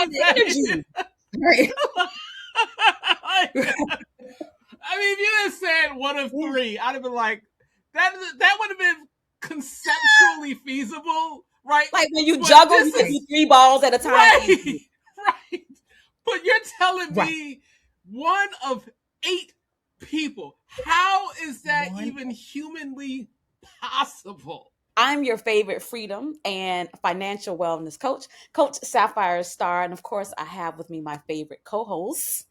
energy. Right. I mean, if you had said one of three, I'd have been like, that would have been conceptually feasible, right? Like when you juggle, you can do 3 balls at a time. Right. Right. But you're telling Right. me one of 8 people. How is that even humanly possible? I'm your favorite freedom and financial wellness coach, Coach Sapphire, Starr. And of course, I have with me my favorite co-host,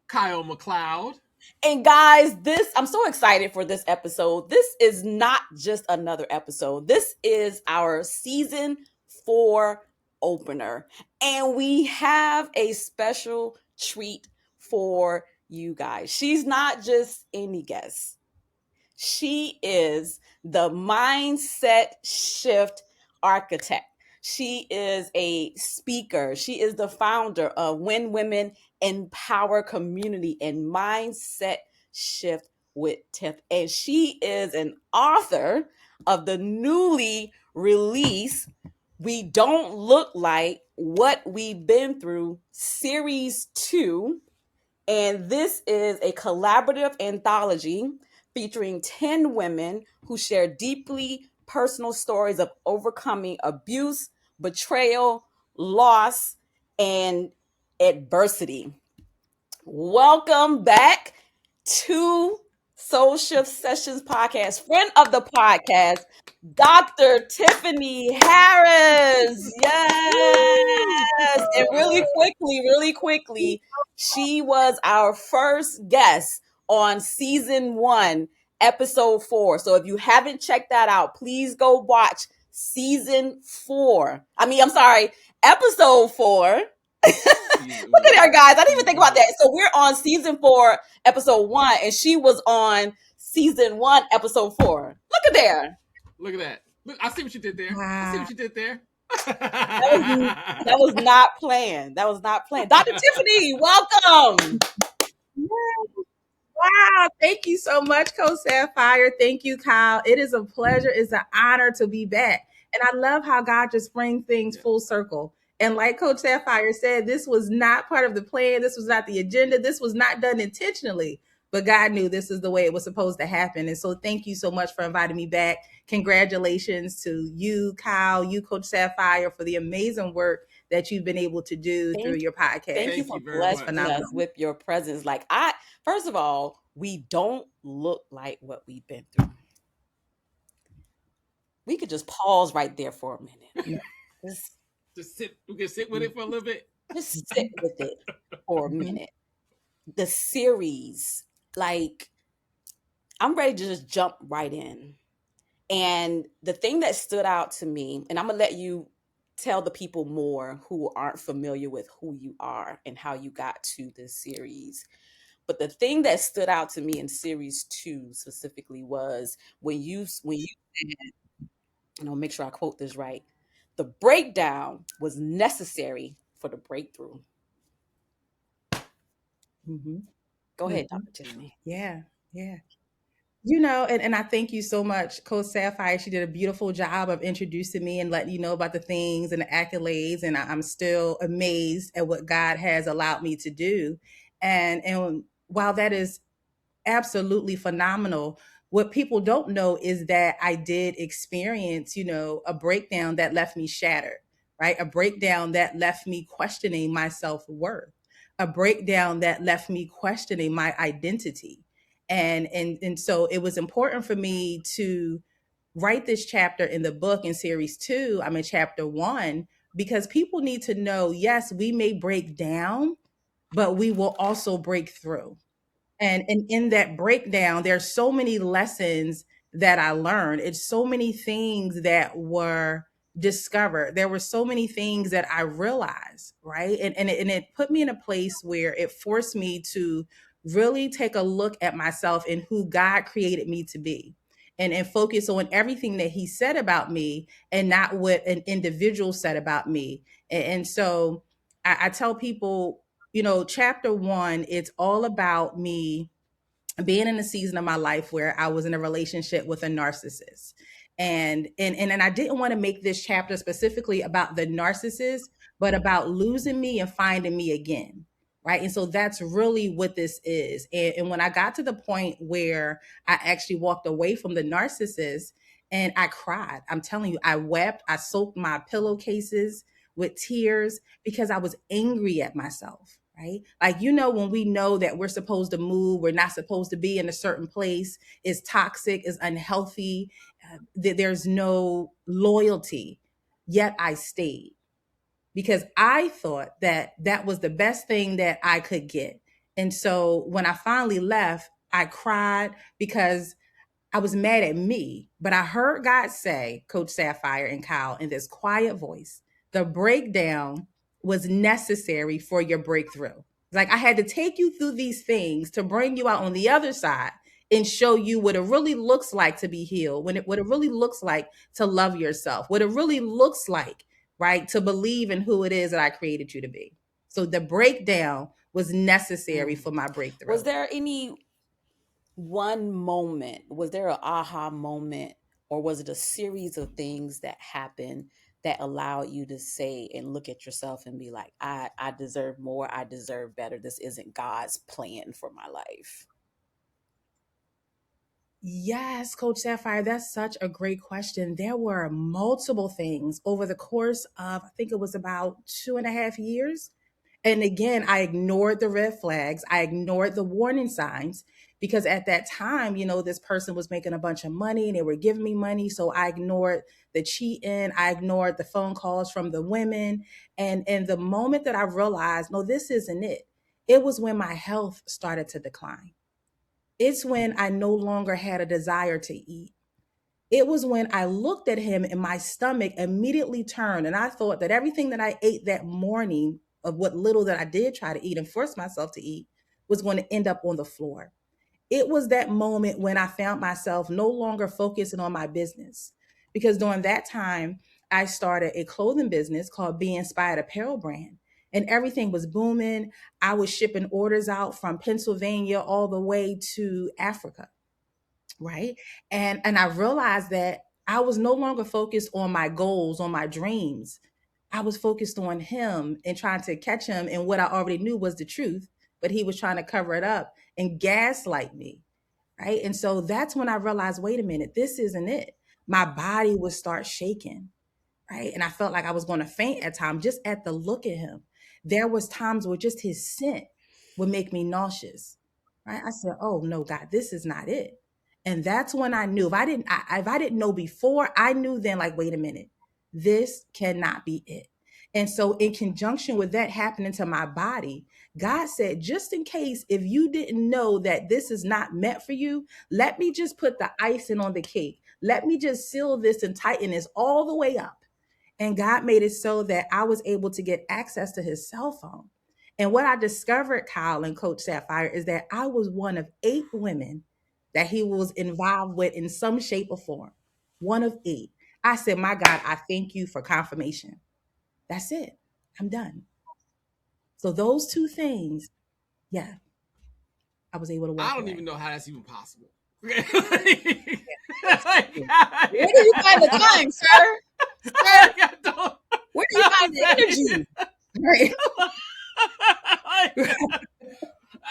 Kyle McCloud. And guys, I'm so excited for this episode. This is not just another episode. This is our season 4 opener. And we have a special treat for you guys. She's not just any guest. She is the mindset shift architect. She is a speaker. She is the founder of When Women Empower Community and Mindset Shift with Tiff. And she is an author of the newly released We Don't Look Like What We've Been Through, Series 2. And this is a collaborative anthology featuring 10 women who share deeply personal stories of overcoming abuse, betrayal, loss, and adversity. Welcome back to Soul Shift Sessions podcast, friend of the podcast, Dr. Tiffany Harris. Yes. And really quickly, she was our first guest on season 1, episode 4. So if you haven't checked that out, please go watch episode 4. Look at her, guys. I didn't even think about that. So we're on season 4, episode 1, and she was on season 1, episode 4. Look at there. Look at that. Look, I see what you did there. I see what you did there. That was not planned. Dr. Tiffany, welcome. Wow. Thank you so much, Coach Sapphire. Thank you, Kyle. It is a pleasure. It's an honor to be back. And I love how God just brings things full circle. And like Coach Sapphire said, this was not part of the plan. This was not the agenda. This was not done intentionally. But God knew this is the way it was supposed to happen. And so thank you so much for inviting me back. Congratulations to you, Kyle, you, Coach Sapphire, for the amazing work that you've been able to do through your podcast. Thank you for blessing us with your presence. First of all, we don't look like what we've been through. We could just pause right there for a minute. Just sit. We can sit with it for a little bit. Just sit with it for a minute. The series, I'm ready to just jump right in. And the thing that stood out to me, and I'm going to let you tell the people more who aren't familiar with who you are and how you got to this series. But the thing that stood out to me in series 2 specifically was when you said, and I'll make sure I quote this right, the breakdown was necessary for the breakthrough. Mm-hmm. Go ahead, Dr. Tiffany. Yeah. And I thank you so much, Coach Sapphire. She did a beautiful job of introducing me and letting you know about the things and the accolades. And I'm still amazed at what God has allowed me to do. And while that is absolutely phenomenal, what people don't know is that I did experience, a breakdown that left me shattered, right? A breakdown that left me questioning my self-worth, a breakdown that left me questioning my identity. And so it was important for me to write this chapter in the book in series 2. I'm in chapter 1 because people need to know, yes, we may break down, but we will also break through. And in that breakdown, there's so many lessons that I learned. It's so many things that were discovered. There were so many things that I realized, right? And it put me in a place where it forced me to really take a look at myself and who God created me to be. And focus on everything that he said about me and not what an individual said about me. And so I tell people, chapter 1, it's all about me being in a season of my life where I was in a relationship with a narcissist. And I didn't want to make this chapter specifically about the narcissist, but about losing me and finding me again. Right. And so that's really what this is. And when I got to the point where I actually walked away from the narcissist and I cried, I'm telling you, I wept, I soaked my pillowcases with tears because I was angry at myself. Right. Like, when we know that we're supposed to move, we're not supposed to be in a certain place, is toxic, is unhealthy, there's no loyalty, yet I stayed because I thought that that was the best thing that I could get. And so when I finally left, I cried because I was mad at me, but I heard God say, Coach Sapphire and Kyle, in this quiet voice, the breakdown was necessary for your breakthrough. Like, I had to take you through these things to bring you out on the other side and show you what it really looks like to be healed, what it really looks like to love yourself, what it really looks like, right, to believe in who it is that I created you to be. So the breakdown was necessary for my breakthrough. Was there any one moment, was there an aha moment, or was it a series of things that happened that allowed you to say and look at yourself and be like, I deserve more, I deserve better, this isn't God's plan for my life? Yes, Coach Sapphire, that's such a great question. There were multiple things over the course of, I think it was about 2.5 years. And again, I ignored the red flags. I ignored the warning signs because at that time, this person was making a bunch of money and they were giving me money. So I ignored the cheating. I ignored the phone calls from the women. And the moment that I realized, no, this isn't it, it was when my health started to decline. It's when I no longer had a desire to eat. It was when I looked at him and my stomach immediately turned. And I thought that everything that I ate that morning, of what little that I did try to eat and force myself to eat, was going to end up on the floor. It was that moment when I found myself no longer focusing on my business. Because during that time, I started a clothing business called Be Inspired Apparel brand. And everything was booming. I was shipping orders out from Pennsylvania all the way to Africa. Right. And I realized that I was no longer focused on my goals, on my dreams. I was focused on him and trying to catch him in what I already knew was the truth, but he was trying to cover it up and gaslight me. Right. And so that's when I realized, wait a minute, this isn't it. My body would start shaking. Right. And I felt like I was going to faint at times just at the look at him. There was times where just his scent would make me nauseous. Right. I said, oh no, God, this is not it. And that's when I knew. If I didn't know before, I knew then, like, wait a minute, this cannot be it. And so in conjunction with that happening to my body, God said, just in case, if you didn't know that this is not meant for you, let me just put the icing on the cake. Let me just seal this and tighten this all the way up. And God made it so that I was able to get access to his cell phone. And what I discovered, Kyle and Coach Sapphire, is that I was one of 8 women that he was involved with in some shape or form. One of 8. I said, my God, I thank you for confirmation. That's it. I'm done. So those 2 things, yeah, I was able to walk I don't away. even know how that's even possible. Where do you find the time, sir? Sir, where do you find the energy? Right. I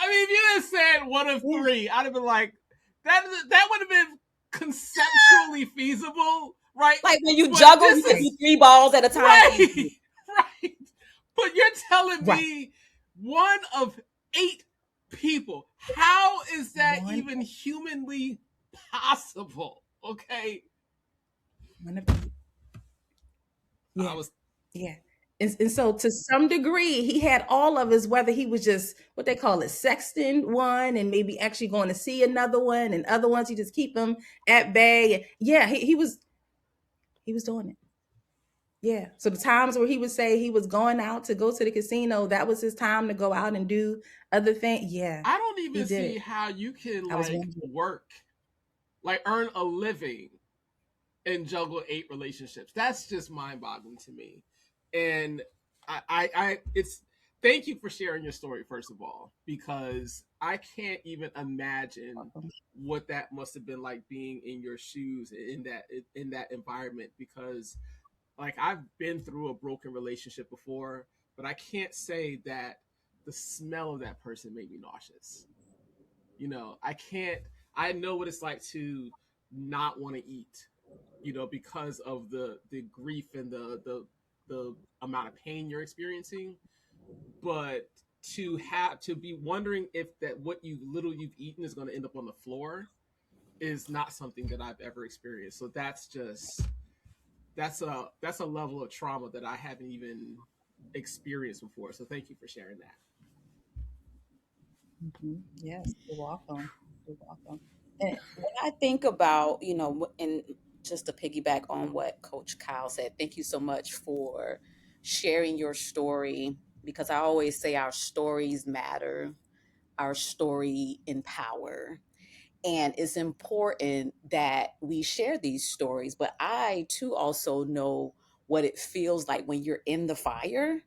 mean, if you had said one of 3, I'd have been like, that would have been conceptually feasible, right? Like when you juggle, you can do 3 balls at a time. Right, right. But you're telling me one of 8 people. How is that even humanly possible? Okay. One of 8. Yeah. Yeah. And so to some degree, he had all of us, whether he was just what they call it, sexting one and maybe actually going to see another one, and other ones, he just keep them at bay. Yeah, he was doing it. Yeah. So the times where he would say he was going out to go to the casino, that was his time to go out and do other things. Yeah. I don't even see how you can work, like earn a living and juggle 8 relationships. That's just mind-boggling to me. And thank you for sharing your story, first of all, because I can't even imagine what that must have been like being in your shoes in that environment. Because like I've been through a broken relationship before, but I can't say that the smell of that person made me nauseous. You know, I can't. I know what it's like to not want to eat. You know, because of the grief and the amount of pain you're experiencing. But to be wondering if that what you little you've eaten is going to end up on the floor is not something that I've ever experienced. So that's a level of trauma that I haven't even experienced before. So thank you for sharing that. Yes, you're welcome. You're welcome. When I think about, and just to piggyback on what Coach Kyle said, thank you so much for sharing your story, because I always say our stories matter, our story empower. And it's important that we share these stories. But I too also know what it feels like when you're in the fire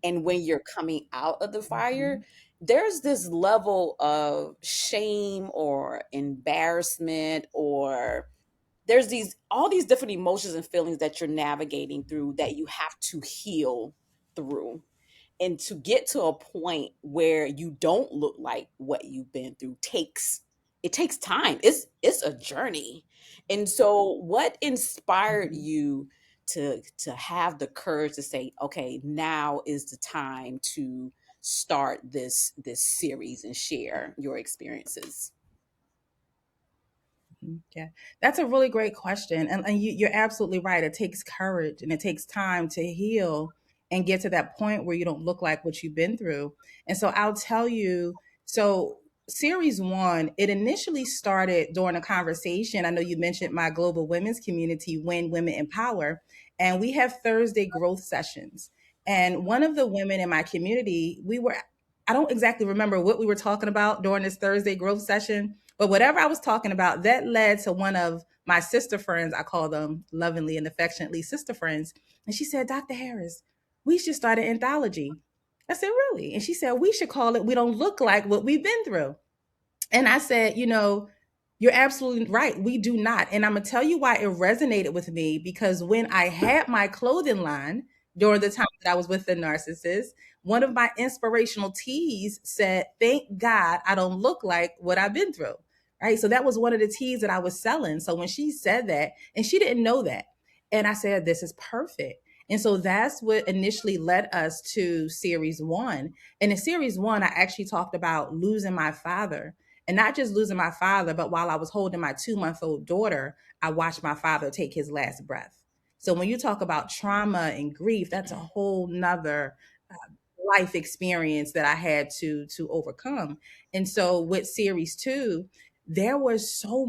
and when you're coming out of the fire. There's this level of shame or embarrassment, or there's these all these different emotions and feelings that you're navigating through that you have to heal through, and to get to a point where you don't look like what you've been through takes time. It's a journey. And so what inspired you to have the courage to say, okay, now is the time to start this series and share your experiences? Yeah, that's a really great question. And you're absolutely right. It takes courage and it takes time to heal and get to that point where you don't look like what you've been through. And so I'll tell you, so series one, it initially started during a conversation. I know you mentioned my global women's community, When Women Empower, and we have Thursday growth sessions. And one of the women in my community, I don't exactly remember what we were talking about during this Thursday growth session, but whatever I was talking about, that led to one of my sister friends. I call them lovingly and affectionately sister friends. And she said, Dr. Harris, we should start an anthology. I said, really? And she said, we should call it We Don't Look Like What We've Been Through. And I said, you're absolutely right. We do not. And I'm going to tell you why it resonated with me, because when I had my clothing line during the time that I was with the narcissist, one of my inspirational tees said, thank God I don't look like what I've been through. Right. So that was one of the tees that I was selling. So when she said that, and she didn't know that, and I said, this is perfect. And so that's what initially led us to series one. And in series one, I actually talked about losing my father, and not just losing my father, but while I was holding my 2-month-old daughter, I watched my father take his last breath. So when you talk about trauma and grief, that's a whole nother life experience that I had to overcome. And so with series two, there was so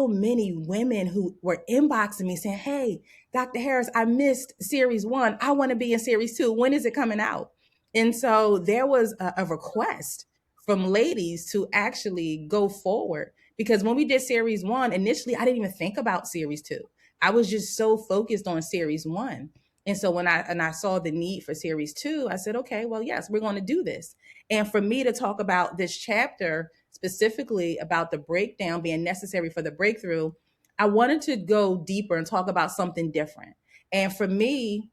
many women who were inboxing me saying, hey, Dr. Harris, I missed series one. I want to be in series two. When is it coming out? And so there was a request from ladies to actually go forward, because when we did series one, initially, I didn't even think about series two. I was just so focused on series one. And so when I saw the need for series two, I said, okay, well, yes, we're going to do this. And for me to talk about this chapter specifically about the breakdown being necessary for the breakthrough, I wanted to go deeper and talk about something different. And for me,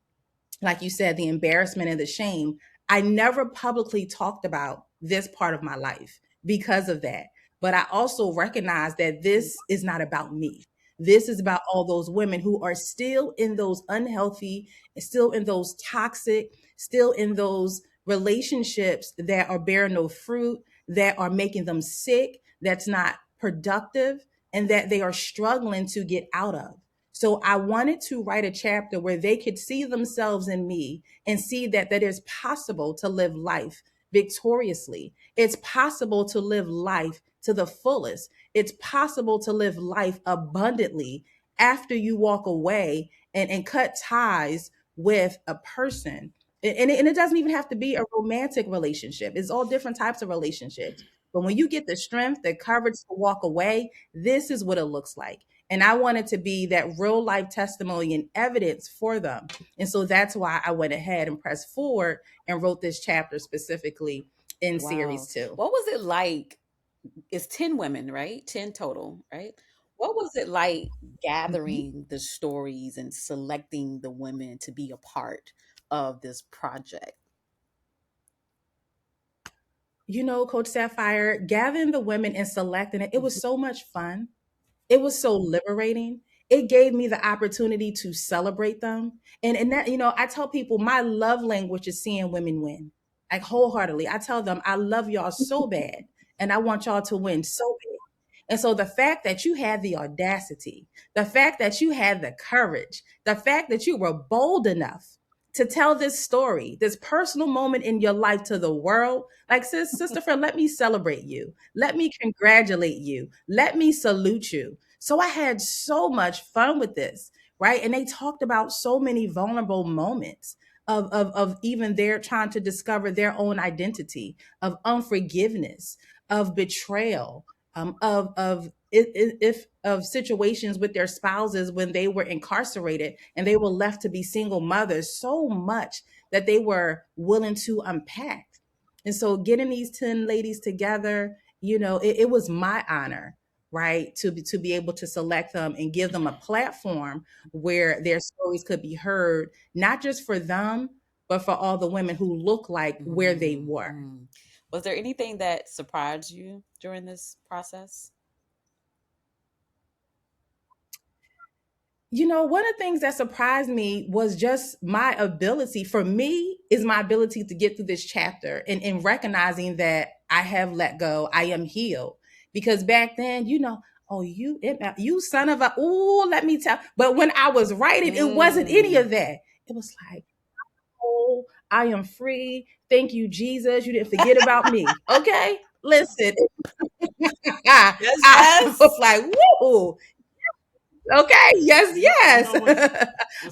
like you said, the embarrassment and the shame, I never publicly talked about this part of my life because of that. But I also recognize that this is not about me. This is about all those women who are still in those unhealthy, still in those toxic, still in those relationships that are bearing no fruit, that are making them sick, that's not productive, and that they are struggling to get out of. So I wanted to write a chapter where they could see themselves in me and see that it is possible to live life victoriously. It's possible to live life to the fullest. It's possible to live life abundantly after you walk away and cut ties with a person. And it doesn't even have to be a romantic relationship. It's all different types of relationships. But when you get the strength, the courage to walk away, this is what it looks like. And I wanted to be that real life testimony and evidence for them. And so that's why I went ahead and pressed forward and wrote this chapter specifically in Wow. series 2. What was it like? It's 10 women, right? 10 total, right? What was it like Mhm. gathering the stories and selecting the women to be a part of this project? Coach Sapphire, gathering the women and selecting it, it was Mhm. so much fun. It was so liberating. It gave me the opportunity to celebrate them. And that, I tell people my love language is seeing women win. Like wholeheartedly. I tell them I love y'all so bad and I want y'all to win so bad. And so the fact that you had the audacity, the fact that you had the courage, the fact that you were bold enough to tell this story, this personal moment in your life to the world, like sister friend, let me celebrate you. Let me congratulate you. Let me salute you. So I had so much fun with this, right? And they talked about so many vulnerable moments of even their trying to discover their own identity, of unforgiveness, of betrayal, of if of situations with their spouses when they were incarcerated and they were left to be single mothers, so much that they were willing to unpack. And so getting these 10 ladies together, it was my honor, right, to be able to select them and give them a platform where their stories could be heard, not just for them, but for all the women who look like where they were. Mhm. Was there anything that surprised you during this process? One of the things that surprised me was just my ability. For me, is my ability to get through this chapter and recognizing that I have let go, I am healed. Because back then, oh, you son of a, ooh, let me tell. But when I was writing, it wasn't any Mm. of that. It was like, oh, I am free. Thank you, Jesus. You didn't forget about me. Okay, listen. Yes, I was yes. like, whoa. Okay. Yes. You Yes. know what's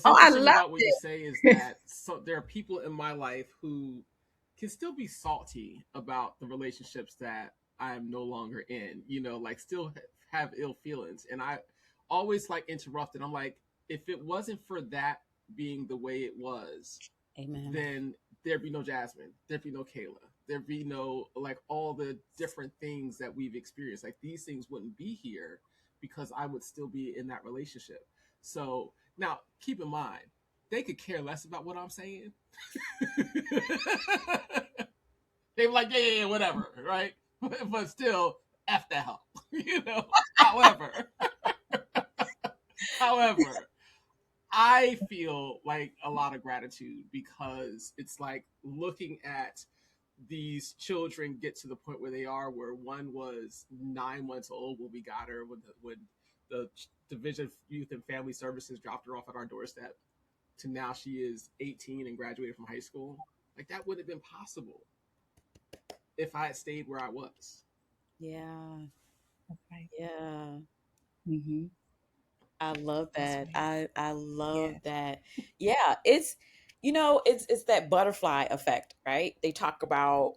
Oh, I interesting loved about what you say is it. that there are people in my life who can still be salty about the relationships that I'm no longer in. Like still have ill feelings, and I always like interrupt. And I'm like, if it wasn't for that being the way it was, Amen. then there'd be no Jasmine, there'd be no Kayla, there'd be no like all the different things that we've experienced. Like these things wouldn't be here because I would still be in that relationship. So now keep in mind, they could care less about what I'm saying. They were like, yeah, whatever, right? But still, F the hell, However, however, I feel like a lot of gratitude because it's like looking at these children get to the point where they are, where one was 9 months old when we got her, when the Division of Youth and Family Services dropped her off at our doorstep, to now she is 18 and graduated from high school. Like that wouldn't have been possible if I had stayed where I was. Yeah. Right. Yeah. Mm-hmm. I love That's that. right. I love Yeah. that. Yeah, it's that butterfly effect, right? They talk about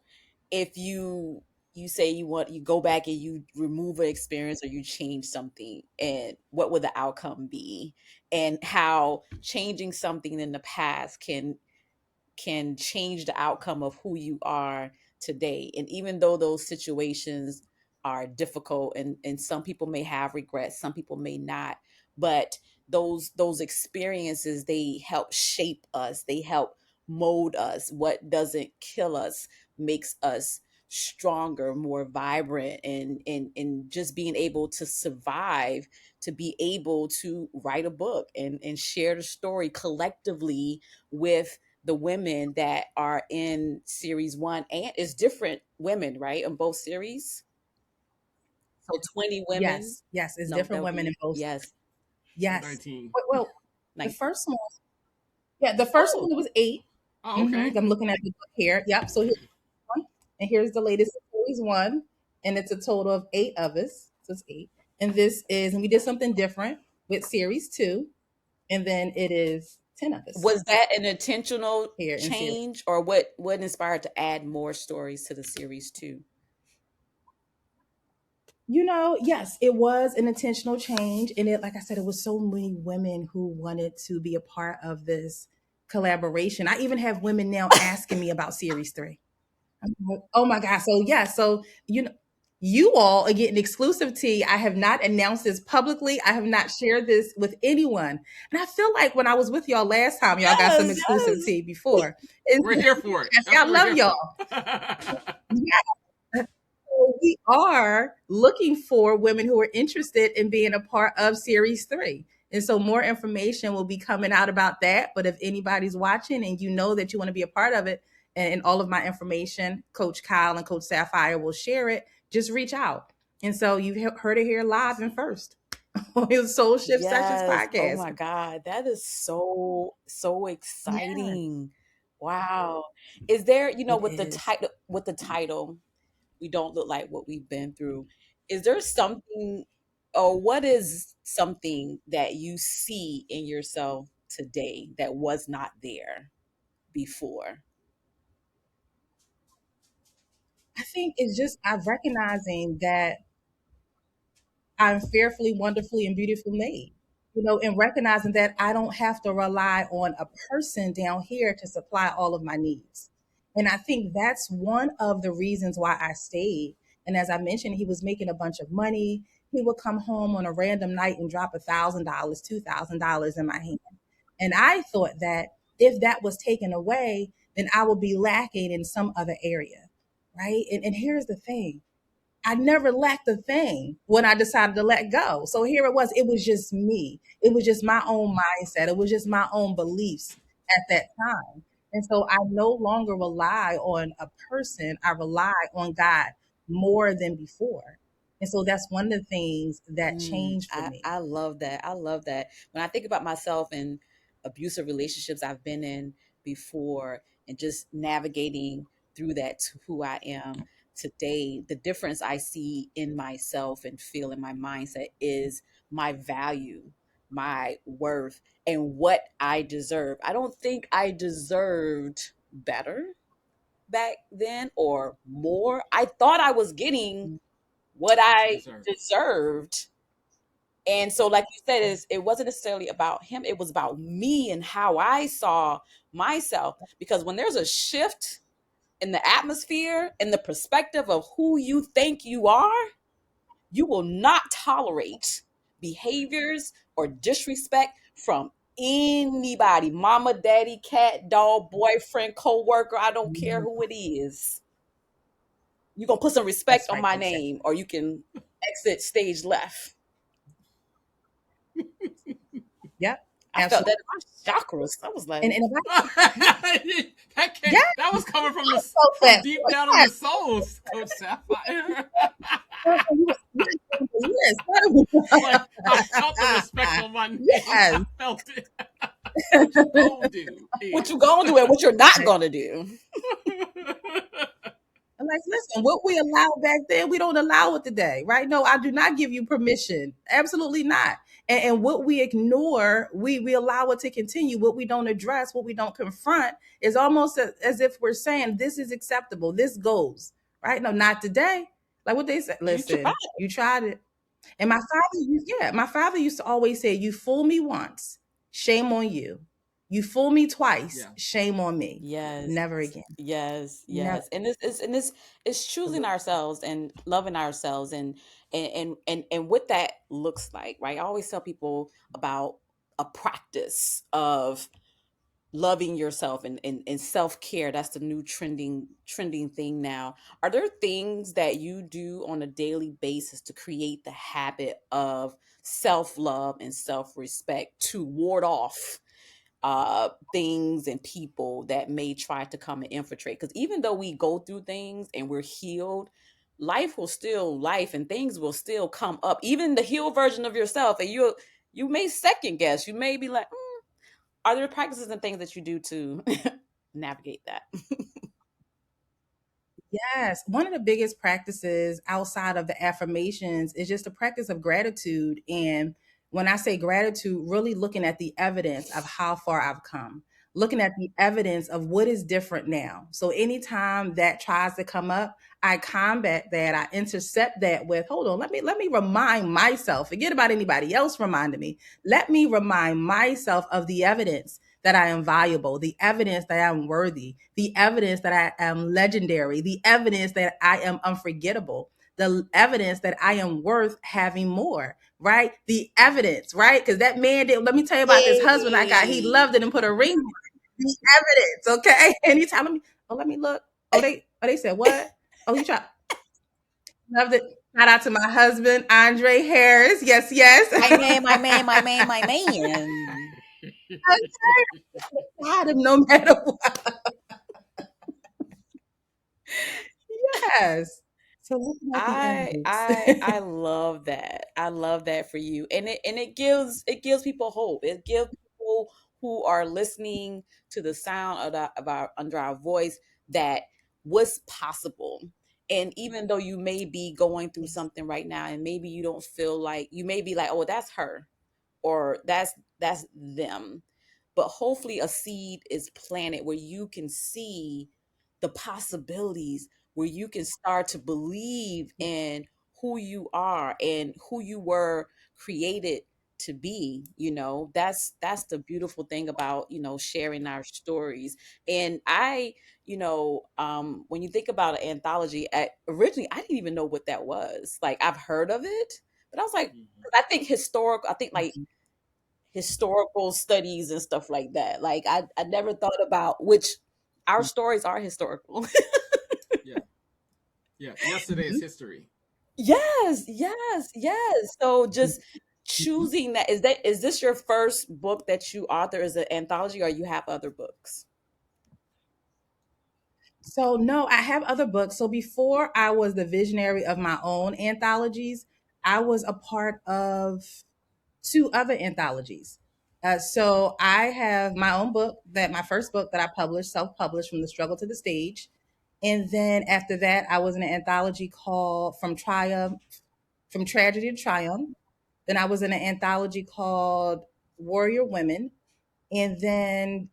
if you say you go back and you remove an experience or you change something, and what would the outcome be? And how changing something in the past can change the outcome of who you are today. And even though those situations are difficult, and some people may have regrets, some people may not, but those experiences, they help shape us, they help mold us. What doesn't kill us makes us stronger, more vibrant, and just being able to survive, to be able to write a book and share the story collectively with the women that are in series 1. And it's different women, right, in both series. So 20 women. Yes. Yes. It's No, that different would women in be, both. yes, Yes. 19. Well, the 19. first one, yeah, the first Oh, one was 8. Oh, okay. I'm looking at the book here. Yep. So here's one, and here's the latest series 1, and it's a total of 8 of us. So it's 8, and and we did something different with series 2, and then it is 10 of us was that an intentional here in series. change, or what inspired to add more stories to the series too? Yes, it was an intentional change. And like I said, it was so many women who wanted to be a part of this collaboration. I even have women now asking me about series 3. I'm like, oh my God. So yeah, you all are getting exclusive tea. I have not announced this publicly. I have not shared this with anyone. And I feel like when I was with y'all last time, y'all got some Yes, exclusive yes. tea before. And We're here for it. That's I what we're love here y'all. for. Yeah. So we are looking for women who are interested in being a part of series 3. And so more information will be coming out about that. But if anybody's watching and you know that you want to be a part of it, and all of my information, Coach Kyle and Coach Sapphire will share it, just reach out. And so you've heard it here live and first on the Soul Shift Sessions Yes. Oh podcast. my God. That is so Yes, exciting. Wow. Is there, it with the is. title, we don't look like what we've been through. Is there something, or what is something that you see in yourself today that was not there before? I think it's just I'm recognizing that I'm fearfully, wonderfully, and beautifully made. And recognizing that I don't have to rely on a person down here to supply all of my needs. And I think that's one of the reasons why I stayed. And as I mentioned, he was making a bunch of money. He would come home on a random night and drop $1,000, $2,000 in my hand. And I thought that if that was taken away, then I would be lacking in some other area. Right. And here's the thing, I never lacked a thing when I decided to let go. So here it was just me. It was just my own mindset. It was just my own beliefs at that time. And so I no longer rely on a person. I rely on God more than before. And so that's one of the things that changed for me. I love that. I love that. When I think about myself and abusive relationships I've been in before and just navigating through that to who I am today, the difference I see in myself and feel in my mindset is my value, my worth, and what I deserve. I don't think I deserved better back then or more. I thought I was getting what What you I deserve. deserved. And so, like you said, it wasn't necessarily about him, it was about me and how I saw myself. Because when there's a shift in the atmosphere, in the perspective of who you think you are, you will not tolerate behaviors or disrespect from anybody, mama, daddy, cat, dog, boyfriend, co-worker. I don't care who it is. You're gonna put some respect That's on right, my Coach. name, or you can exit stage left. Yep, I felt that absolutely. in my chakras. I was like, And if That yeah, was coming from I felt from that. deep down in Yeah, the souls, Coach Sapphire. yes. Like I felt the respect on my name. Yes. I felt it. What you gonna do what you here? gonna do and what you're not gonna do. I'm like, listen, what we allowed back then, we don't allow it today, right? No, I do not give you permission. Absolutely not. And what we ignore, we allow it to continue. What we don't address, what we don't confront, is almost as if we're saying this is acceptable. This goes, right? No, not today. Like what they said. You try. Listen, you tried it. And my father used to always say, "You fool me once, shame on you. You fool me twice, Yeah, shame on me. Yes. Never again. Never." Yes. And it's choosing ourselves and loving ourselves and what that looks like, right? I always tell people about a practice of loving yourself and self-care. That's the new trending thing now. Are there things that you do on a daily basis to create the habit of self-love and self-respect to ward off things and people that may try to come and infiltrate? Because even though we go through things and we're healed, life will still life and things will still come up, even the healed version of yourself, and you may second guess. You may be like, are there practices and things that you do to navigate that? Yes, one of the biggest practices outside of the affirmations is just the practice of gratitude. And when I say gratitude, really looking at the evidence of how far I've come. looking at the evidence of what is different now. So anytime that tries to come up, I combat that. I intercept that with, hold on, let me remind myself. Forget about anybody else reminding me. Let me remind myself of the evidence that I am valuable, the evidence that I am worthy, the evidence that I am legendary, the evidence that I am unforgettable, the evidence that I am worth having more, right? The evidence, right? Because that man did, let me tell you about this husband I got. He loved it and put a ring on it. The evidence, okay? Anytime, let me look. They said what? Oh, you try. Loved it. Shout out to my husband, Andre Harris. Yes, yes. My man, my man, my man, my man. Got him no matter what. Yes. So looking at the I evidence. love that. I love that for you. And it gives people hope. It gives people who are listening to the sound of our under our voice that what's possible. And even though you may be going through Yes. something right now and maybe you don't feel like, you may be like, "Oh, that's her," or that's them, but hopefully a seed is planted where you can see the possibilities, where you can start to believe in who you are and who you were created to be. That's the beautiful thing about sharing our stories. And when you think about an anthology, originally I didn't even know what that was. Like, I've heard of it, but I was like, I think like historical studies and stuff like that. Like, I never thought about, which our stories are historical. Yeah. Yeah. Yesterday is Mhm. history. Yes, yes, yes. So just Mhm. choosing is this your first book that you author as an anthology, or you have other books? So no, I have other books. So before I was the visionary of my own anthologies, I was a part of two other anthologies. So I have my own book, that my first book that I published, self-published, From the Struggle to the Stage. And then after that, I was in an anthology called From Tragedy to Triumph. Then I was in an anthology called Warrior Women. And then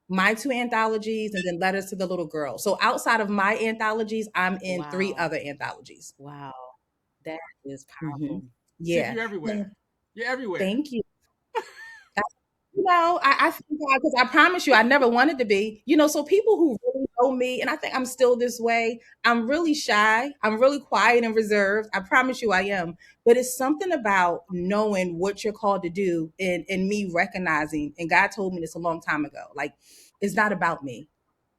my two anthologies, and then Letters to the Little Girl. So outside of my anthologies, I'm in three Wow. other anthologies. Wow. That is Hmm. powerful. Tiff, Yeah. you're everywhere. And You're everywhere. thank you. I thank God, because I promise you, I never wanted to be. So people who really know me, and I think I'm still this way, I'm really shy. I'm really quiet and reserved. I promise you I am. But it's something about knowing what you're called to do, and me recognizing, and God told me this a long time ago, like, it's not about me.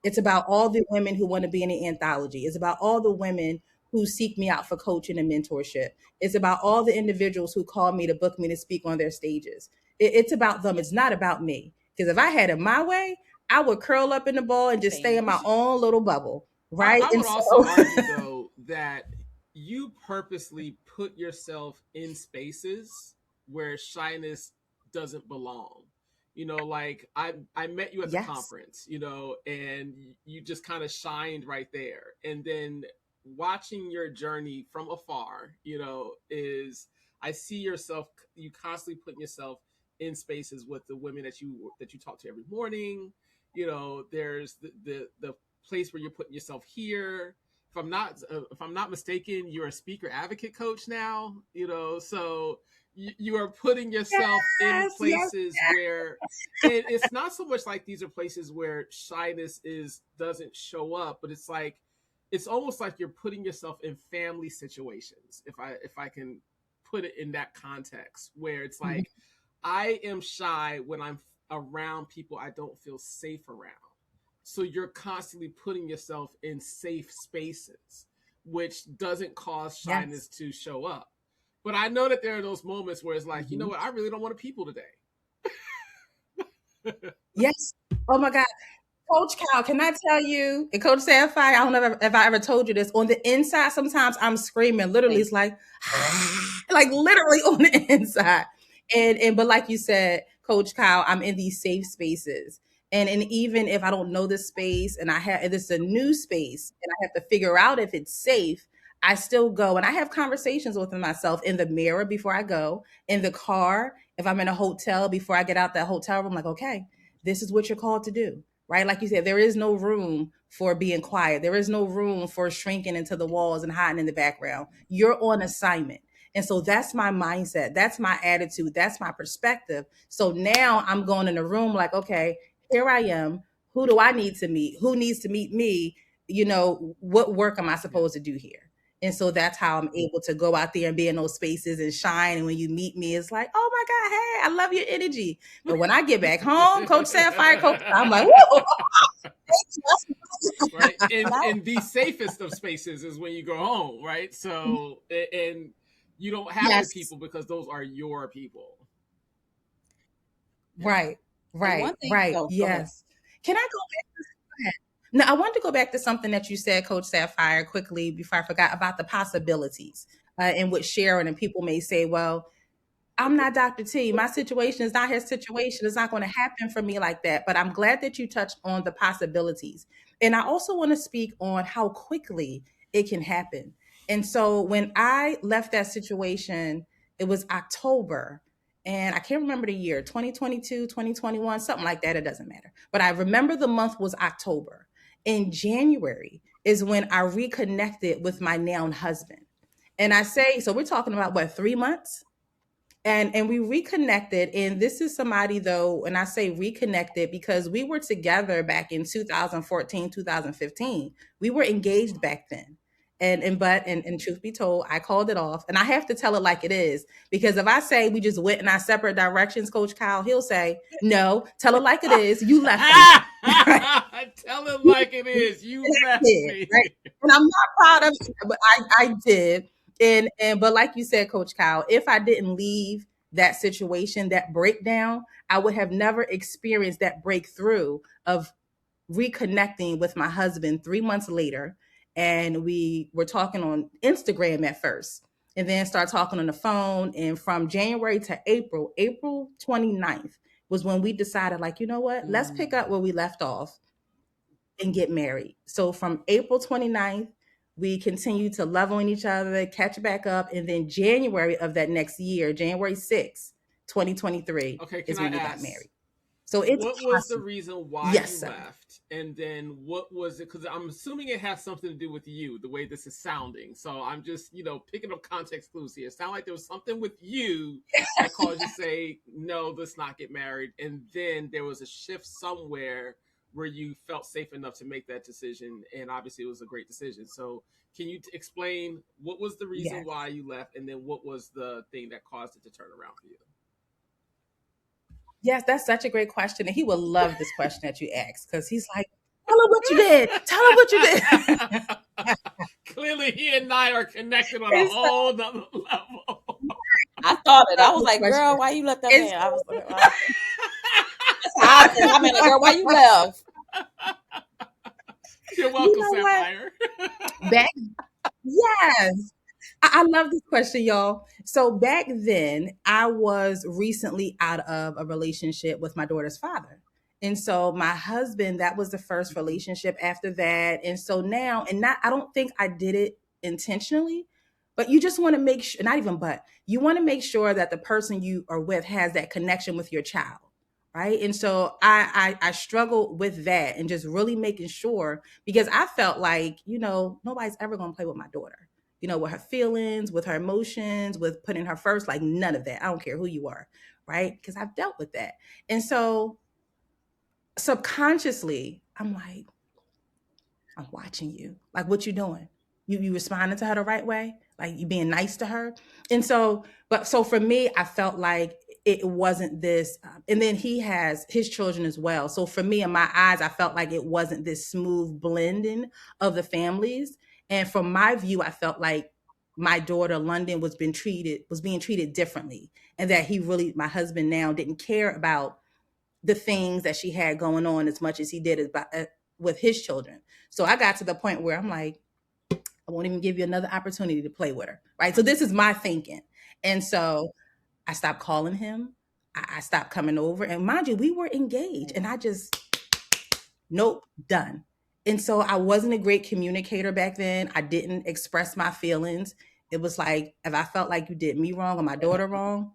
It's about all the women who want to be in the anthology. It's about all the women who seek me out for coaching and mentorship. It's about all the individuals who call me to book me to speak on their stages. It's about them. It's not about me. Because if I had it my way, I would curl up in the ball and just stay Same. in my own little bubble. I, Right. I And would also so, argue, though, that you purposely put yourself in spaces where shyness doesn't belong. Like I met you at the yes. conference, and you just kind of shined right there. And then watching your journey from afar, is I see you constantly putting yourself in spaces with the women that you talk to every morning. There's the place where you're putting yourself here. If I'm not mistaken, you're a speaker advocate coach now. So you are putting yourself in Yes. Yes. places where, and it's not so much like these are places where shyness is doesn't show up, but it's almost like you're putting yourself in family situations. If I can put it in that context, where it's Mhm. like I am shy when I'm around people I don't feel safe around. So you're constantly putting yourself in safe spaces, which doesn't cause Yes. shyness to show up. But I know that there are those moments where it's like, you know Mhm. what, I really don't want to people today. Yes. Oh my God. Coach Cal, can I tell you, and Coach Sapphire, I don't know if I ever told you this. On the inside, sometimes I'm screaming. Literally, Thank it's like, like literally on the inside. And but like you said, Coach Kyle, I'm in these safe spaces. And even if I don't know this space, and if it's a new space and I have to figure out if it's safe, I still go and I have conversations with myself in the mirror before I go, in the car, if I'm in a hotel before I get out that hotel room, like, okay, this is what you're called to do, right? Like you said, there is no room for being quiet. There is no room for shrinking into the walls and hiding in the background. You're on assignment. And so that's my mindset. That's my attitude. That's my perspective. So now I'm going in the room like, okay, here I am. Who do I need to meet? Who needs to meet me? You know, what work am I supposed to do here? And so that's how I'm able to go out there and be in those spaces and shine. And when you meet me, it's like, oh my God, hey, I love your energy. But when I get back home, Coach Sapphire, Coach, I'm like, whoa. Right? And the safest of spaces is when you go home, right? So, and you don't have Yes. the people because those are your people. Right, right, thing, right. oh, Yes. Can I go back to that? Now, I wanted to go back to something that you said, Coach Sapphire, quickly before I forgot about the possibilities in which Sharon and people may say, well, I'm not Dr. T. My situation is not his situation. It's not going to happen for me like that. But I'm glad that you touched on the possibilities. And I also want to speak on how quickly it can happen. And so when I left that situation, it was October. And I can't remember the year, 2022, 2021, something like that. It doesn't matter. But I remember the month was October. In January is when I reconnected with my now husband. And I say, so we're talking about what, 3 months? And we reconnected. And this is somebody, though, and I say reconnected because we were together back in 2014, 2015. We were engaged back then. And truth be told, I called it off. And I have to tell it like it is, because if I say we just went in our separate directions, Coach Kyle, he'll say, no, tell it like it is. You left me. Tell it like it is. You left me. Right? And I'm not proud of it, but I did. But like you said, Coach Kyle, if I didn't leave that situation, that breakdown, I would have never experienced that breakthrough of reconnecting with my husband 3 months later. And we were talking on Instagram at first, and then start talking on the phone. And from January to April 29th was when we decided, like, you know what, let's pick up where we left off and get married. So from April 29th, we continued to love on each other, catch back up. And then January of that next year, January 6th, 2023, is when we got married. So it's what was the reason why yes, you sir. left? And then what was it? Because I'm assuming it has something to do with you, the way this is sounding. So I'm just, picking up context clues here. It sounded like there was something with you that caused you to say, no, let's not get married. And then there was a shift somewhere where you felt safe enough to make that decision. And obviously it was a great decision. So can you explain what was the reason why you left? And then what was the thing that caused it to turn around for you? Yes, that's such a great question. And he will love this question that you asked, because he's like, tell her what you did. Tell her what you did. Clearly, he and I are connected on a whole nother level. I thought it. I was like, girl, why you left that man? I was like, I mean, girl, why you left? You're welcome, Sapphire. Yes. I love this question, y'all. So back then, I was recently out of a relationship with my daughter's father. And so my husband, that was the first relationship after that. And so now, I don't think I did it intentionally, but you just want to make sure, you want to make sure that the person you are with has that connection with your child. Right. And so I struggled with that and just really making sure, because I felt like, nobody's ever going to play with my daughter, with her feelings, with her emotions, with putting her first, like none of that. I don't care who you are. Right. Because I've dealt with that. And so subconsciously, I'm like, I'm watching you. Like, what you doing? You responding to her the right way? Like, you being nice to her? And so for me, I felt like it wasn't this. And then he has his children as well. So for me, in my eyes, I felt like it wasn't this smooth blending of the families. And from my view, I felt like my daughter, London, was being treated differently. And that my husband now, didn't care about the things that she had going on as much as he did with his children. So I got to the point where I'm like, I won't even give you another opportunity to play with her. Right. So this is my thinking. And so I stopped calling him. I stopped coming over. And mind you, we were engaged. And I just, nope, done. And so I wasn't a great communicator back then. I didn't express my feelings. It was like, if I felt like you did me wrong or my daughter wrong,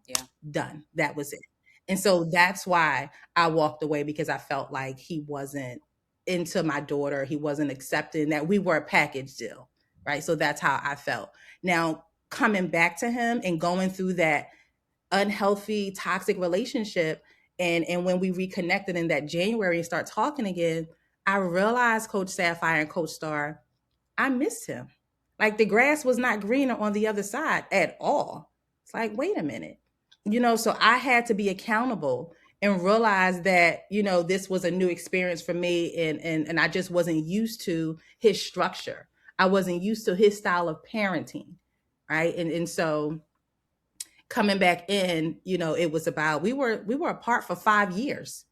done. That was it. And so that's why I walked away, because I felt like he wasn't into my daughter. He wasn't accepting that we were a package deal. Right. So that's how I felt. Now, coming back to him and going through that unhealthy, toxic relationship, and when we reconnected in that January and start talking again, I realized, Coach Sapphire and Coach Starr, I missed him. Like the grass was not greener on the other side at all. It's like, wait a minute. So I had to be accountable and realize that, this was a new experience for me, and I just wasn't used to his structure. I wasn't used to his style of parenting. Right. And so coming back in, it was about, we were apart for 5 years.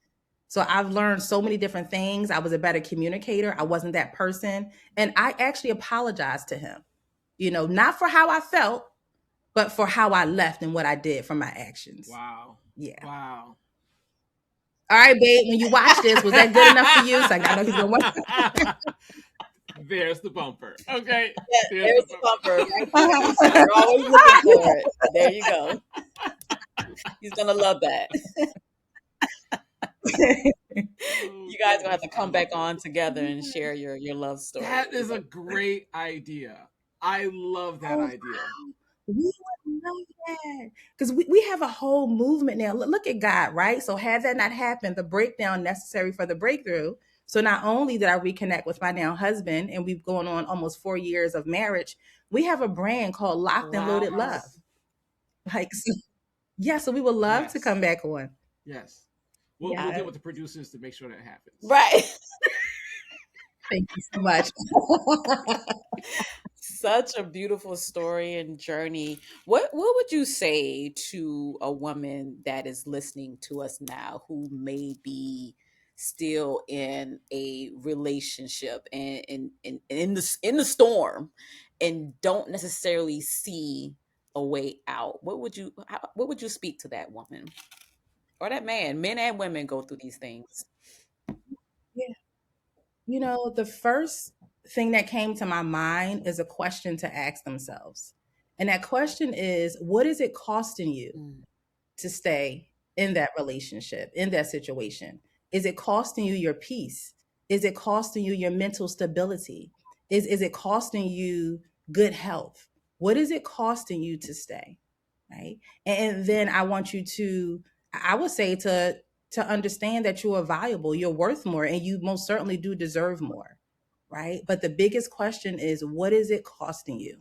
So I've learned so many different things. I was a better communicator. I wasn't that person. And I actually apologized to him, not for how I felt, but for how I left and what I did from my actions. Wow. Yeah. Wow. All right, babe, when you watch this, was that good enough for you? So I know he's going to watch. There's the bumper. Okay. Yeah, there's the bumper. You're always looking for it. There you go. He's going to love that. You guys are going to have to come back on together and share your love story. That is a great idea. I love that idea. We would love that, because we have a whole movement now. Look at God, right? So had that not happened, the breakdown necessary for the breakthrough. So not only did I reconnect with my now husband, and we've gone on almost 4 years of marriage, we have a brand called Locked and Loaded Love. Like, so we would love to come back on. Yes. We'll get with the producers to make sure that happens. Right. Thank you so much. Such a beautiful story and journey. What would you say to a woman that is listening to us now who may be still in a relationship and in the storm and don't necessarily see a way out? What would you speak to that woman or that man? Men and women go through these things. Yeah. The first thing that came to my mind is a question to ask themselves. And that question is, what is it costing you to stay in that relationship, in that situation? Is it costing you your peace? Is it costing you your mental stability? Is it costing you good health? What is it costing you to stay? Right. And then I want you to, I would say to understand that you are valuable, you're worth more, and you most certainly do deserve more. Right. But the biggest question is, what is it costing you?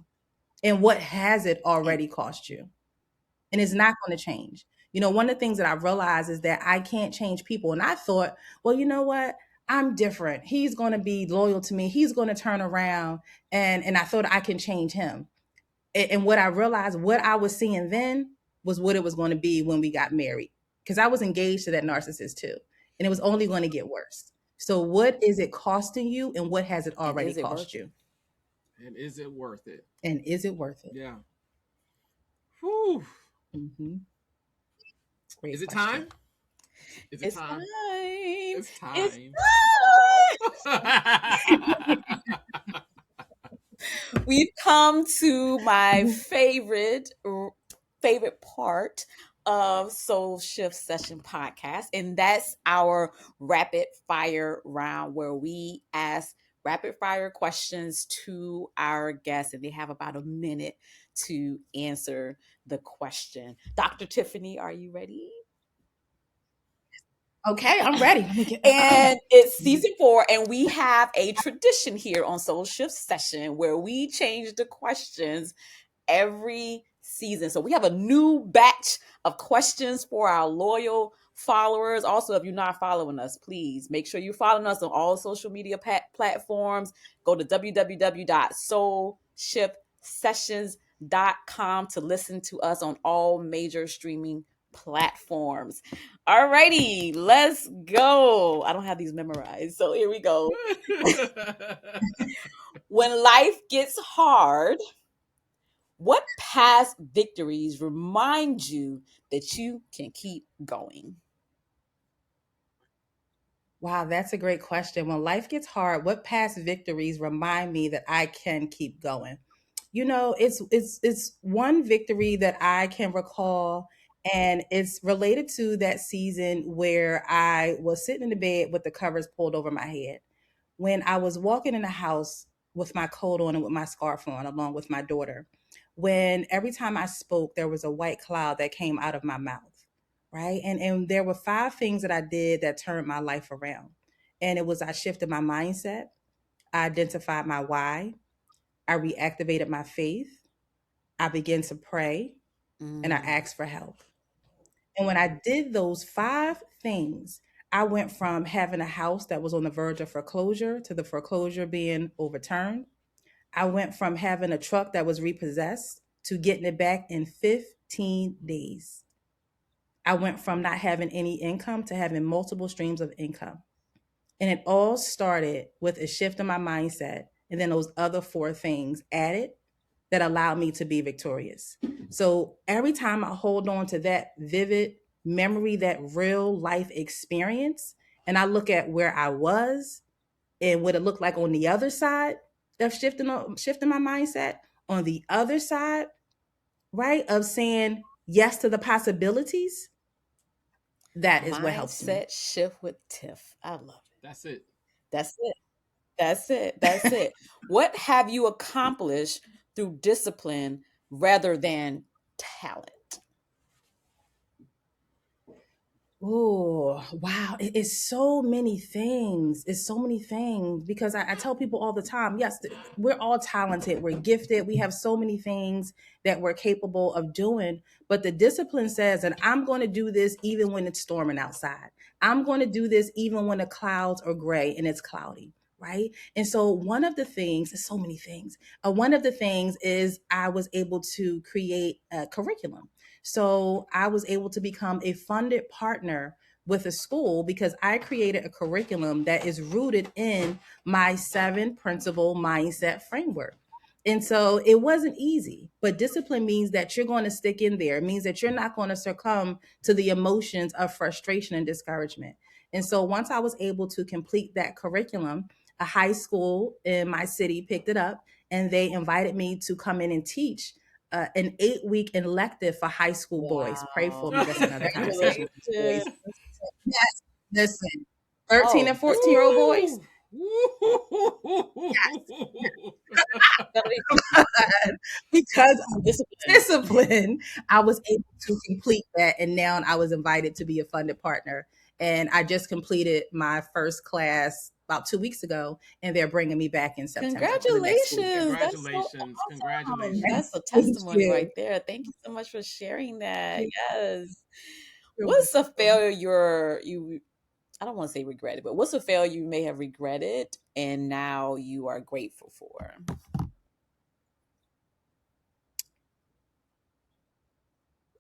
And what has it already cost you? And it's not going to change. One of the things that I realized is that I can't change people. And I thought, well, you know what? I'm different. He's going to be loyal to me. He's going to turn around. And I thought I can change him. And what I realized, what I was seeing then was what it was going to be when we got married. Because I was engaged to that narcissist too. And it was only going to get worse. So what is it costing you, and what has it already cost you? And is it worth it? And is it worth it? Yeah. Whew. Mm-hmm. Is it time? Is it It's time? It's time. We've come to my favorite part of Soul Shift Session Podcast, and that's our rapid fire round, where we ask rapid fire questions to our guests, and they have about a minute to answer the question. Dr. Tiffany, are you ready? Okay, I'm ready. And it's season 4, and we have a tradition here on Soul Shift Session where we change the questions every season. So we have a new batch of questions for our loyal followers. Also, if you're not following us, please make sure you're following us on all social media platforms. Go to www.soulshiftsessions.com to listen to us on all major streaming platforms. All righty, let's go. I don't have these memorized, so here we go. When life gets hard, what past victories remind you that you can keep going? Wow, that's a great question. When life gets hard, what past victories remind me that I can keep going? It's one victory that I can recall, And it's related to that season where I was sitting in the bed with the covers pulled over my head. When I was walking in the house with my coat on and with my scarf on, along with my daughter, when every time I spoke, there was a white cloud that came out of my mouth, right? And there were 5 things that I did that turned my life around. And it was I shifted my mindset, I identified my why, I reactivated my faith, I began to pray, and I asked for help. And when I did those 5 things, I went from having a house that was on the verge of foreclosure to the foreclosure being overturned. I went from having a truck that was repossessed to getting it back in 15 days. I went from not having any income to having multiple streams of income. And it all started with a shift in my mindset. And then those other 4 things added that allowed me to be victorious. So every time I hold on to that vivid memory, that real life experience, and I look at where I was and what it looked like on the other side of shifting my mindset, on the other side, right, of saying yes to the possibilities, that is what helps me. Mindset shift with Tiff. I love it. That's it. That's it. That's it. That's it. What have you accomplished through discipline rather than talent? Oh, wow. It's so many things. It's so many things because I tell people all the time, yes, we're all talented. We're gifted. We have so many things that we're capable of doing. But the discipline says that I'm going to do this even when it's storming outside. I'm going to do this even when the clouds are gray and it's cloudy. Right. And so one of the things, there's so many things. One of the things is I was able to create a curriculum. So I was able to become a funded partner with a school because I created a curriculum that is rooted in my 7 principle mindset framework. And so it wasn't easy, but discipline means that you're going to stick in there. It means that you're not going to succumb to the emotions of frustration and discouragement. And so once I was able to complete that curriculum, a high school in my city picked it up and they invited me to come in and teach an 8-week elective for high school boys. Pray for me. That's another conversation. Boys. Yes, listen, 13 and 14-year-old boys. Because of discipline, I was able to complete that. And now I was invited to be a funded partner. And I just completed my first class about 2 weeks ago, and they're bringing me back in September. Congratulations. Congratulations. That's so awesome. Congratulations. That's a testimony right there. Thank you so much for sharing that. Yes. What's a failure you I don't want to say regretted, but what's a failure you may have regretted and now you are grateful for?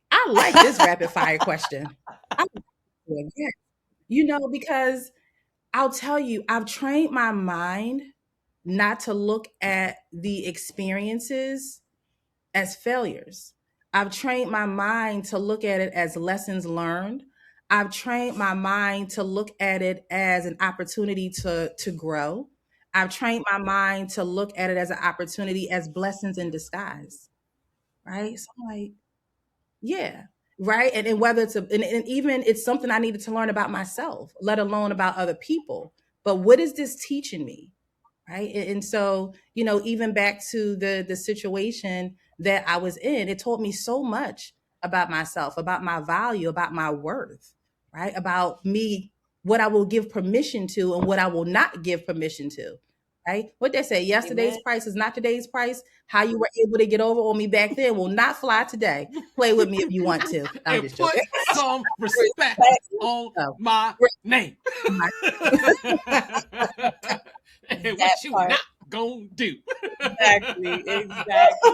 I like this rapid fire question. Because I'll tell you, I've trained my mind not to look at the experiences as failures. I've trained my mind to look at it as lessons learned. I've trained my mind to look at it as an opportunity to grow. I've trained my mind to look at it as an opportunity as blessings in disguise. Right. So I'm like, yeah. Right. And whether and even it's something I needed to learn about myself, let alone about other people. But what is this teaching me? Right. And so, even back to the situation that I was in, it taught me so much about myself, about my value, about my worth, right? About me, what I will give permission to and what I will not give permission to. Right. What they say, yesterday's price is not today's price. How you were able to get over on me back then will not fly today. Play with me if you want to. I'm And just put joking. some respect on my name. And what you not gonna do.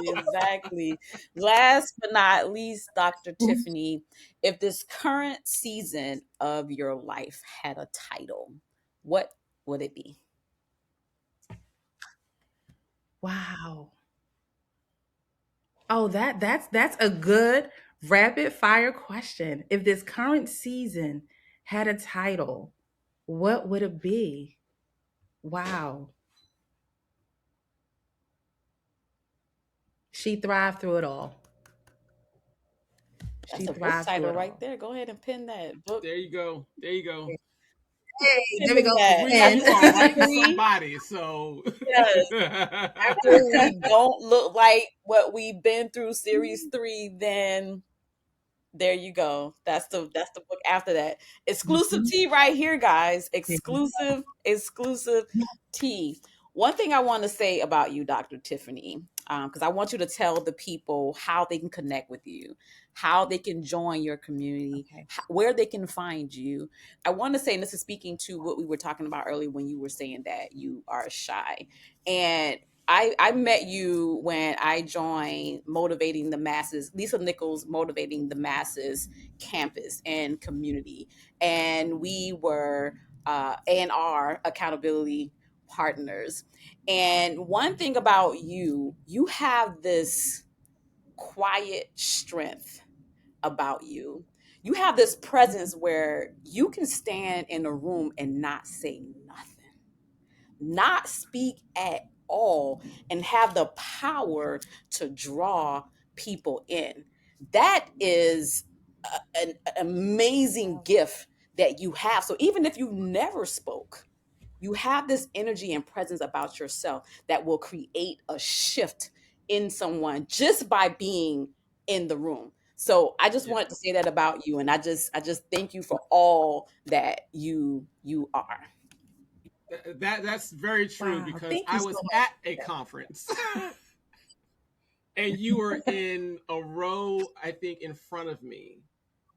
Exactly. Last but not least, Dr. Tiffany, if this current season of your life had a title, what would it be? Wow. Oh, that's a good rapid fire question. If this current season had a title, what would it be? Wow. She thrived through it all. That's She a book thrives through title it right all. there. Go ahead and pin that book. There you go. There you go. Hey, there we Pinning go. that. And You are writing Three. somebody, so Yes. After we don't look like what we've been through, series 3, then there you go. That's the book after that. Exclusive Mhm. tea right here, guys. Yeah. Exclusive tea. One thing I want to say about you, Dr. Tiffany, because I want you to tell the people how they can connect with you, how they can join your community, Okay. where they can find you. I want to say, and this is speaking to what we were talking about earlier when you were saying that you are shy. And I met you when I joined Motivating the Masses, Lisa Nichols Motivating the Masses campus and community. And we were and are accountability partners. And one thing about you, you have this quiet strength about you. You have this presence where you can stand in a room and not say nothing, not speak at all, and have the power to draw people in. That is an amazing gift that you have. So even if you never spoke, you have this energy and presence about yourself that will create a shift in someone just by being in the room. So I just wanted to say that about you, and I just thank you for all that you are. that's very true Wow. because Thank you I so was much. at a conference and you were in a row, I think, in front of me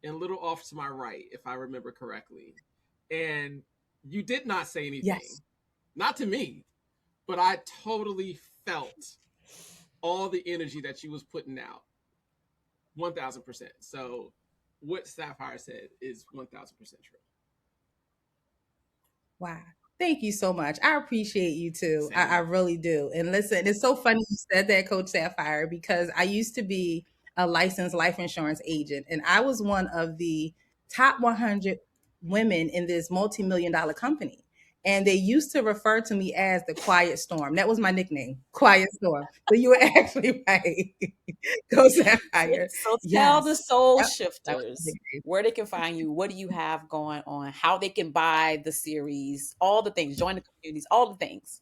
and a little off to my right, if I remember correctly. And you did not say anything, Yes. not to me, but I totally felt all the energy that you was putting out, 1,000%. So what Sapphire said is 1,000% true. Wow. Thank you so much. I appreciate you too. I Same. really do. And listen, it's so funny you said that, Coach Sapphire, because I used to be a licensed life insurance agent, and I was one of the top 100 women in this multi-million dollar company. And they used to refer to me as the Quiet Storm. That was my nickname, Quiet Storm. So you were actually right, Coach Sapphire. So tell the Yes. soul Yep. That was my shifters nickname. where they can find you, what do you have going on, how they can buy the series, all the things, join the communities, all the things.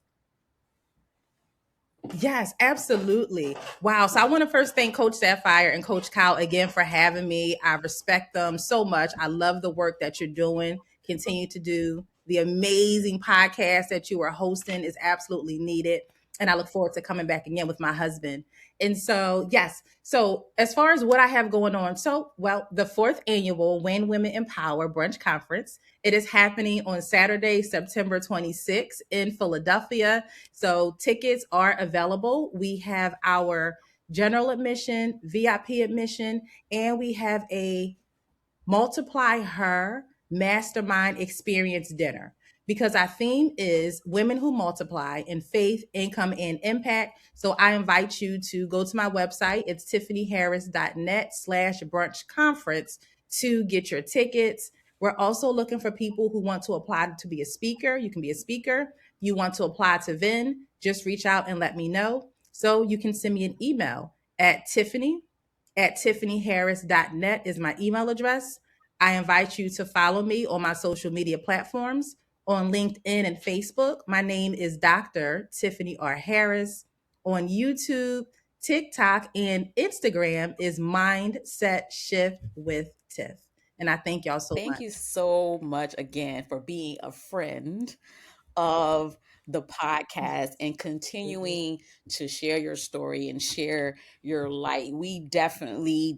Yes, absolutely. Wow. So I want to first thank Coach Sapphire and Coach Kyle again for having me. I respect them so much. I love the work that you're doing. Continue to do. The amazing podcast that you are hosting is absolutely needed. And I look forward to coming back again with my husband. And so, yes. So, as far as what I have going on, the fourth annual When Women Empower Brunch Conference, it is happening on Saturday, September 26th in Philadelphia. So tickets are available. We have our general admission, VIP admission, and we have a multiply her mastermind experience dinner because our theme is women who multiply in faith, income, and impact. So I invite you to go to my website. It's tiffanyharris.net/brunch conference to get your tickets. We're also looking for people who want to apply to be a speaker. You can be a speaker. You want to apply to VIN, just reach out and let me know. So you can send me an email at tiffanyharris.net is my email address. I invite you to follow me on my social media platforms on LinkedIn and Facebook. My name is Dr. Tiffany R. Harris. On YouTube, TikTok, and Instagram is Mindset Shift with Tiff. And I thank y'all so Thank you much. so much again for being a friend of the podcast and continuing to share your story and share your light. We definitely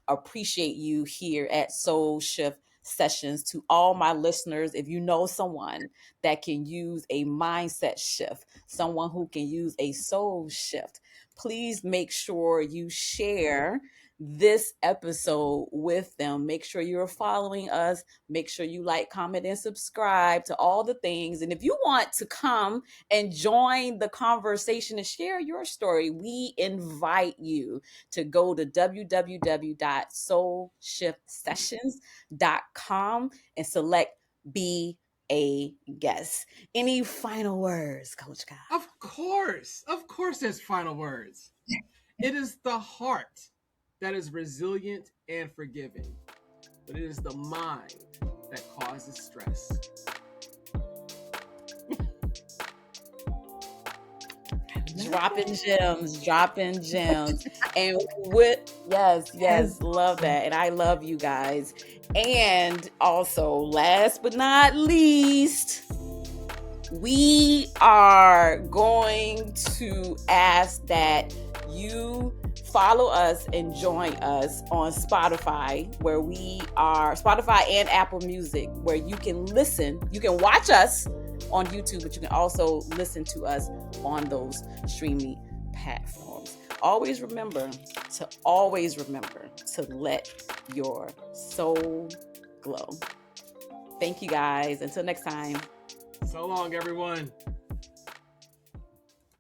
appreciate you here at Soul Shift Sessions. To all my listeners, if you know someone that can use a mindset shift, someone who can use a soul shift, please make sure you share this episode with them. Make sure you're following us. Make sure you like, comment, and subscribe to all the things. And if you want to come and join the conversation and share your story, we invite you to go to www.soulshiftsessions.com and select Be a Guest. Any final words, Coach Kyle? Of course, there's final words. It is the heart that is resilient and forgiving, but it is the mind that causes stress. Dropping gems. And yes, love that. And I love you guys. And also, last but not least, we are going to ask that you follow us and join us on Spotify, where we are Spotify and Apple Music, where you can watch us on YouTube, but you can also listen to us on those streaming platforms. Always remember to let your soul glow. Thank you guys. Until next time. So long, everyone.